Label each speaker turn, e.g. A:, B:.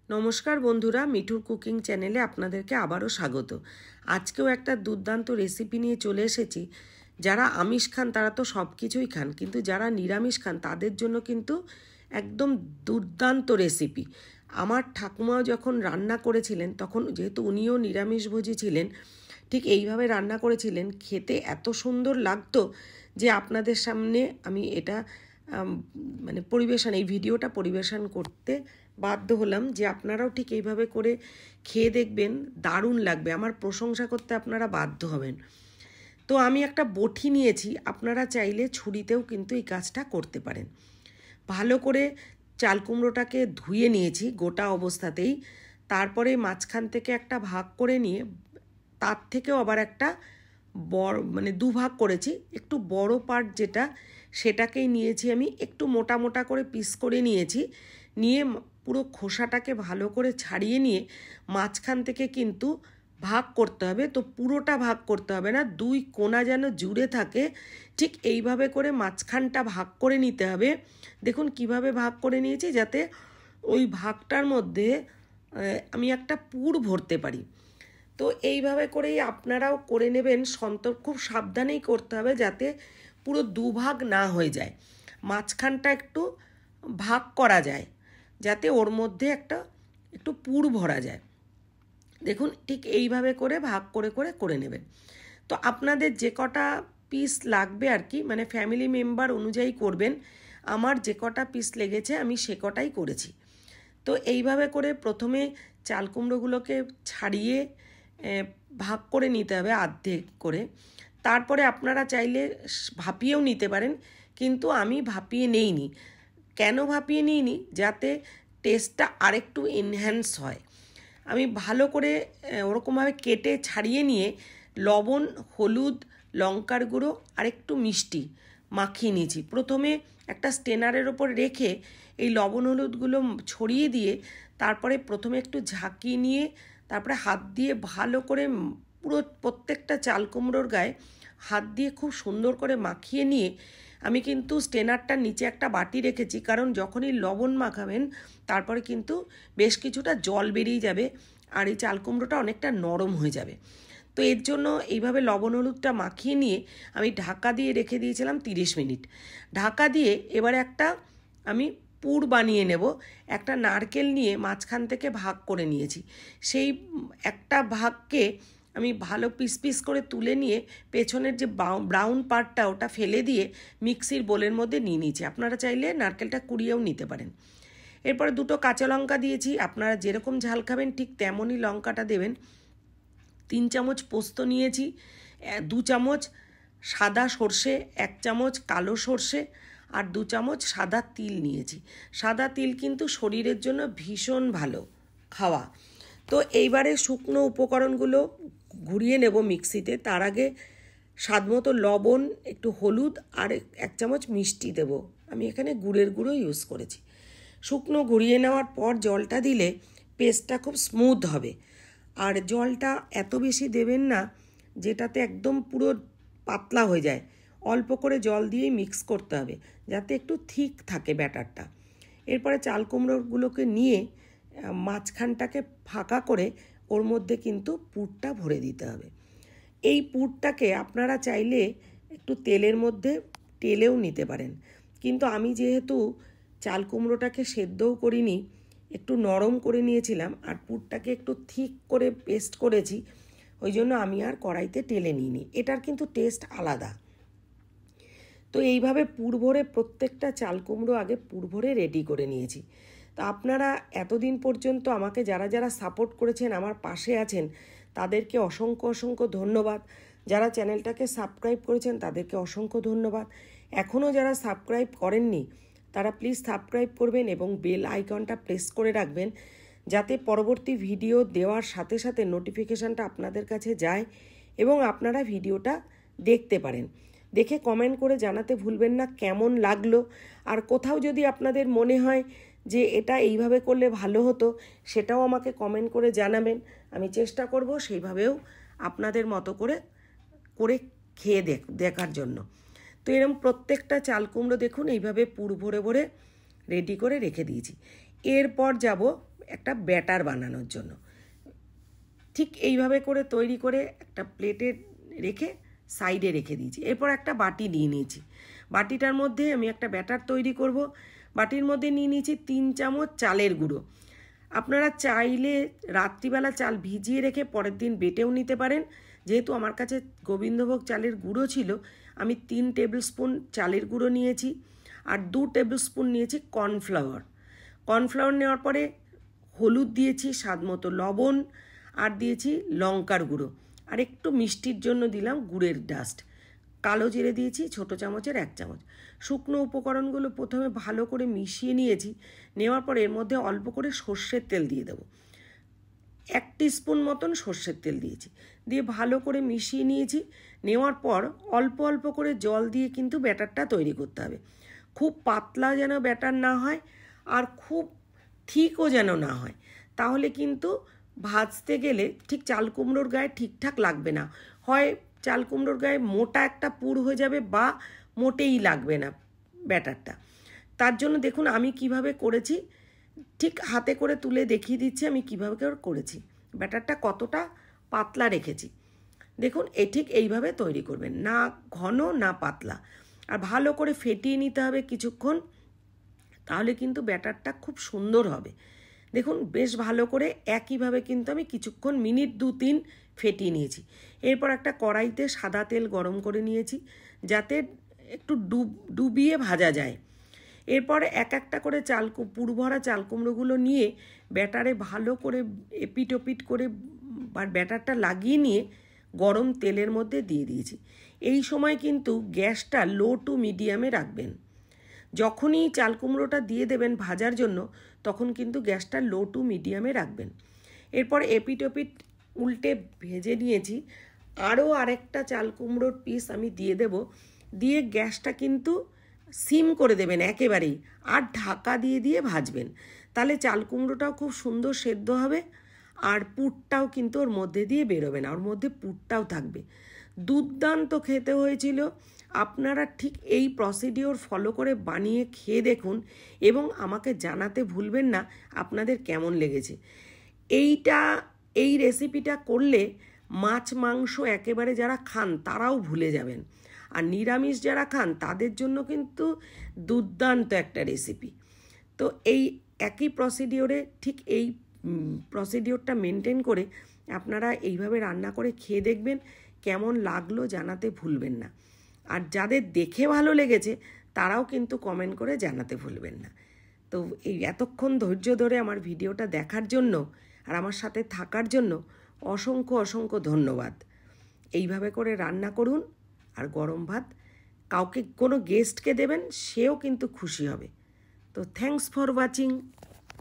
A: নমস্কার বন্ধুরা, মিঠুর কুকিং চ্যানেলে আপনাদেরকে আবারও স্বাগত। আজকেও একটা দুর্দান্ত রেসিপি নিয়ে চলে এসেছি। যারা আমিষ খান তারা তো সব কিছুই খান, কিন্তু যারা নিরামিষ খান তাদের জন্য কিন্তু একদম দুর্দান্ত রেসিপি। আমার ঠাকুমাও যখন রান্না করেছিলেন, তখন যেহেতু উনিও নিরামিষভোজী ছিলেন, ঠিক এইভাবে রান্না করেছিলেন। খেতে এত সুন্দর লাগতো যে আপনাদের সামনে আমি এটা এই ভিডিওটা পরিবেশন করতে বাধ্য হলাম, যে আপনারাও ঠিক এইভাবে করে খেয়ে দেখবেন, দারুণ লাগবে। আমার প্রশংসা করতে আপনারা বাধ্য হবেন। তো আমি একটা বটি নিয়েছি, আপনারা চাইলে ছুরিতেও কিন্তু এই কাজটা করতে পারেন। ভালো করে চাল কুমড়োটাকে ধুয়ে নিয়েছি গোটা অবস্থাতেই। তারপরে মাঝখান থেকে একটা ভাগ করে নিয়ে তার থেকেও আবার একটা বড় দুভাগ করেছি। একটু বড় পার্ট যেটা, সেটাকেই নিয়েছি আমি, একটু মোটা মোটা করে পিস করে নিয়েছি। নিয়ে পুরো খোসাটাকে ভালো করে ছাড়িয়ে নিয়ে মাঝখান থেকে কিন্তু ভাগ করতে হবে। তো পুরোটা ভাগ করতে হবে না, দুই কোণা যেন জুড়ে থাকে, ঠিক এইভাবে করে মাঝখানটা ভাগ করে নিতে হবে। দেখুন কিভাবে ভাগ করে নিয়েছি, যাতে ওই ভাগটার মধ্যে আমি একটা পুর ভরতে পারি। তো এইভাবে করেই আপনারাও করে নেবেন। খুব সাবধানেই করতে হবে, যাতে পুরো দুভাগ না হয়ে যায়। মাঝখানটা একটু ভাগ করা যায়, যাতে ওর মধ্যে একটু পুর ভরা যায়। দেখুন ঠিক এইভাবে করে ভাগ করে করে করে নেবেন। তো আপনাদের যে কটা পিস লাগবে আর কি, ফ্যামিলি মেম্বার অনুযায়ী করবেন। আমার যে কটা পিস লেগেছে আমি সে কটাই করেছি। তো এইভাবে করে প্রথমে চাল কুমড়োগুলোকে ছাড়িয়ে ভাগ করে নিতে হবে অর্ধেক করে। তারপরে আপনারা চাইলে ভাপিয়েও নিতে পারেন, কিন্তু আমি ভাপিয়ে নেইনি। কেন ভাপিয়ে নিইনি? যাতে টেস্টটা আরেকটু এনহ্যান্স হয়। আমি ভালো করে ওরকমভাবে কেটে ছাড়িয়ে নিয়ে লবণ, হলুদ, লঙ্কার গুঁড়ো আর একটু মিষ্টি মাখিয়ে নিয়েছি। প্রথমে একটা স্টেনারের ওপর রেখে এই লবণ হলুদগুলো ছড়িয়ে দিয়ে তারপরে প্রথমে একটু ঝাঁকিয়ে নিয়ে তারপরে হাত দিয়ে ভালো করে পুরো প্রত্যেকটা চাল কুমড়োর গায়ে হাত দিয়ে খুব সুন্দর করে মাখিয়ে নিয়ে আমি কিন্তু স্টেনারটার নিচে একটা বাটি রেখেছি, কারণ যখনই লবণ মাখাবেন তারপরে কিন্তু বেশ কিছুটা জল বেরিয়ে যাবে আর এই চাল কুমড়োটা অনেকটা নরম হয়ে যাবে। তো এর জন্য এইভাবে লবণ হলুদটা মাখিয়ে নিয়ে আমি ঢাকা দিয়ে রেখে দিয়েছিলাম 30 মিনিট। ঢাকা দিয়ে এবারে আমি পুর বানিয়ে নেব। একটা নারকেল নিয়ে মাঝখান থেকে ভাগ করে নিয়েছি। সেই একটা ভাগকে আমি ভালো পিস পিস করে তুলে নিয়ে পেছনের যে ব্রাউন পার্টটা ওটা ফেলে দিয়ে মিক্সির বোলের মধ্যে নিয়ে নিয়েছি। আপনারা চাইলে নারকেলটা কুড়িয়েও নিতে পারেন। এরপরে দুটো কাঁচা লঙ্কা দিয়েছি। আপনারা যেরকম ঝাল খাবেন ঠিক তেমনই লঙ্কাটা দেবেন। 3 চামচ পোস্ত নিয়েছি, 2 চামচ সাদা সর্ষে, 1 চামচ কালো সর্ষে আর 2 চামচ সাদা তিল নিয়েছি। সাদা তিল কিন্তু শরীরের জন্য ভীষণ ভালো খাওয়া। তো এইবারে শুকনো উপকরণগুলো ঘুরিয়ে নেব মিক্সিতে। তার আগে স্বাদমতো লবণ, একটু হলুদ আর 1 চামচ মিষ্টি দেব। আমি এখানে গুড়ের গুঁড়ো ইউজ করেছি। শুকনো ঘুরিয়ে নেওয়ার পর জলটা দিলে পেস্টটা খুব স্মুথ হবে। আর জলটা এত বেশি দেবেন না যেটাতে একদম পুরো পাতলা হয়ে যায়। অল্প করে জল দিয়েই মিক্স করতে হবে, যাতে একটু থিক থাকে ব্যাটারটা। এরপরে চাল কুমড়োগুলোকে নিয়ে মাঝখানটাকে ফাঁকা করে ওর মধ্যে কিন্তু পুরটা ভরে দিতে হবে। এই পুরটাকে আপনারা চাইলে একটু তেলের মধ্যে টেলেও নিতে পারেন, কিন্তু আমি যেহেতু চাল কুমড়োটাকে সেদ্ধও করিনি, একটু নরম করে নিয়েছিলাম আর পুরটাকে একটু থিক করে পেস্ট করেছি, ওই জন্য আমি আর কড়াইতে টেলে নিইনি। এটার কিন্তু টেস্ট আলাদা। তো এইভাবে পুর ভরে প্রত্যেকটা চাল কুমড়ো আগে পুর ভরে রেডি করে নিয়েছি। তো আপনারা এতদিন পর্যন্ত আমাকে যারা যারা সাপোর্ট করেছেন, আমার পাশে আছেন, তাদেরকে অসংখ্য অসংখ্য ধন্যবাদ। যারা চ্যানেলটাকে সাবস্ক্রাইব করেছেন তাদেরকে অসংখ্য ধন্যবাদ। এখনও যারা সাবস্ক্রাইব করেননি তারা প্লিজ সাবস্ক্রাইব করবেন এবং বেল আইকনটা প্রেস করে রাখবেন, যাতে পরবর্তী ভিডিও দেওয়ার সাথে সাথে নোটিফিকেশানটা আপনাদের কাছে যায় এবং আপনারা ভিডিওটা দেখতে পারেন। দেখে কমেন্ট করে জানাতে ভুলবেন না কেমন লাগলো। আর কোথাও যদি আপনাদের মনে হয় যে এটা এইভাবে করলে ভালো হতো, সেটাও আমাকে কমেন্ট করে জানাবেন। আমি চেষ্টা করব সেইভাবেও আপনাদের মতো করে করে খেয়ে দেখার জন্য। তো এরকম প্রত্যেকটা চাল কুমড়ো দেখুন এইভাবে পুর ভরে ভরে রেডি করে রেখে দিয়েছি। এরপর যাব একটা ব্যাটার বানানোর জন্য। ঠিক এইভাবে করে তৈরি করে একটা প্লেটে রেখে সাইডে রেখে দিয়েছি। এরপর একটা বাটি নিয়ে নিয়েছি, বাটিটার মধ্যে আমি একটা ব্যাটার তৈরি করব। বাটির মধ্যে নিয়ে নিয়েছি 3 চামচ চালের গুঁড়ো। আপনারা চাইলে রাত্রিবেলা চাল ভিজিয়ে রেখে পরের দিন বেটেও নিতে পারেন। যেহেতু আমার কাছে গোবিন্দভোগ চালের গুঁড়ো ছিল, আমি 3 টেবিল স্পুন চালের গুঁড়ো নিয়েছি আর 2 টেবিল স্পুন নিয়েছি কর্নফ্লাওয়ার। কর্নফ্লাওয়ার নেওয়ার পরে হলুদ দিয়েছি, স্বাদ মতো লবণ, আর দিয়েছি লঙ্কার গুঁড়ো, আর একটু মিষ্টির জন্য দিলাম গুড়ের ডাস্ট। কালো জিরে দিয়েছি ছোটো চামচের 1 চামচ। শুকনো উপকরণগুলো প্রথমে ভালো করে মিশিয়ে নিয়েছি। নেওয়ার পর এর মধ্যে অল্প করে সর্ষের তেল দিয়ে দেবো, 1 টিস্পুন মতন সর্ষের তেল দিয়েছি, দিয়ে ভালো করে মিশিয়ে নিয়েছি। নেওয়ার পর অল্প অল্প করে জল দিয়ে কিন্তু ব্যাটারটা তৈরি করতে হবে। খুব পাতলা যেন ব্যাটার না হয়, আর খুব থিকও যেন না হয়, তাহলে কিন্তু ভাজতে গেলে ঠিক চাল কুমড়োর গায়ে ঠিকঠাক লাগবে না। হয় চাল কুমড়োর গায়ে মোটা একটা পুর হয়ে যাবে, বা মোটেই লাগবে না ব্যাটারটা। তার জন্য দেখুন আমি কিভাবে করেছি, ঠিক হাতে করে তুলে দেখিয়ে দিচ্ছি আমি কিভাবে করেছি। ব্যাটারটা কতটা পাতলা রেখেছি দেখুন, ঠিক এইভাবে তৈরি করবেন, না ঘন না পাতলা। আর ভালো করে ফেটিয়ে নিতে হবে কিছুক্ষণ, তাহলে কিন্তু ব্যাটারটা খুব সুন্দর হবে। দেখুন বেশ ভালো করে একইভাবে কিন্তু আমি কিছুক্ষণ মিনিট 2-3 ফেটিয়ে নিয়েছি। এরপর একটা কড়াইতে সাদা তেল গরম করে নিয়েছি, যাতে একটু ডুবিয়ে ভাজা যায়। এরপর একটা করে পুর ভরা চাল কুমড়োগুলো নিয়ে ব্যাটারে ভালো করে এপিট ওপিট করে ব্যাটারটা লাগিয়ে নিয়ে গরম তেলের মধ্যে দিয়ে দিয়েছি। এই সময় কিন্তু গ্যাসটা লো টু মিডিয়ামে রাখবেন। যখনই চাল কুমড়োটা দিয়ে দেবেন ভাজার জন্য, তখন কিন্তু গ্যাসটা লো টু মিডিয়ামে রাখবেন। এরপর এপিট ওপিট উল্টে ভেজে নিয়েছি। আরও আরেকটা চাল কুমড়োর পিস আমি দিয়ে দেব, দিয়ে গ্যাসটা কিন্তু সিম করে দেবেন একেবারেই, আর ঢাকা দিয়ে দিয়ে ভাজবেন। তাহলে চাল কুমড়োটাও খুব সুন্দর সেদ্ধ হবে, আর পুরটাও কিন্তু ওর মধ্যে দিয়ে বেরোবে না, ওর মধ্যে পুরটাও থাকবে। দুর্দান্ত খেতে হয়েছিল। আপনারা ঠিক এই প্রসিডিওর ফলো করে বানিয়ে খেয়ে দেখুন, এবং আমাকে জানাতে ভুলবেন না আপনাদের কেমন লেগেছে। এই রেসিপিটা করলে মাছ মাংস একেবারে যারা খান তারাও ভুলে যাবেন, আর নিরামিষ যারা খান তাদের জন্য কিন্তু দুর্দান্ত একটা রেসিপি। তো এই একই প্রসিডিওরে ঠিক এই প্রসিডিওরটা মেনটেন করে আপনারা এইভাবে রান্না করে খেয়ে দেখবেন, কেমন লাগলো জানাতে ভুলবেন না। আর যাদের দেখে ভালো লেগেছে তারাও কিন্তু কমেন্ট করে জানাতে ভুলবেন না। তো এই এতক্ষণ ধৈর্য ধরে আমার ভিডিওটা দেখার জন্য আর আমার সাথে থাকার জন্য অসংখ্য অসংখ্য ধন্যবাদ। এইভাবে করে রান্না করুন, আর গরম ভাত কাউকে কোনো গেস্টকে দেবেন, সেও কিন্তু খুশি হবে। তো থ্যাঙ্কস ফর ওয়াচিং।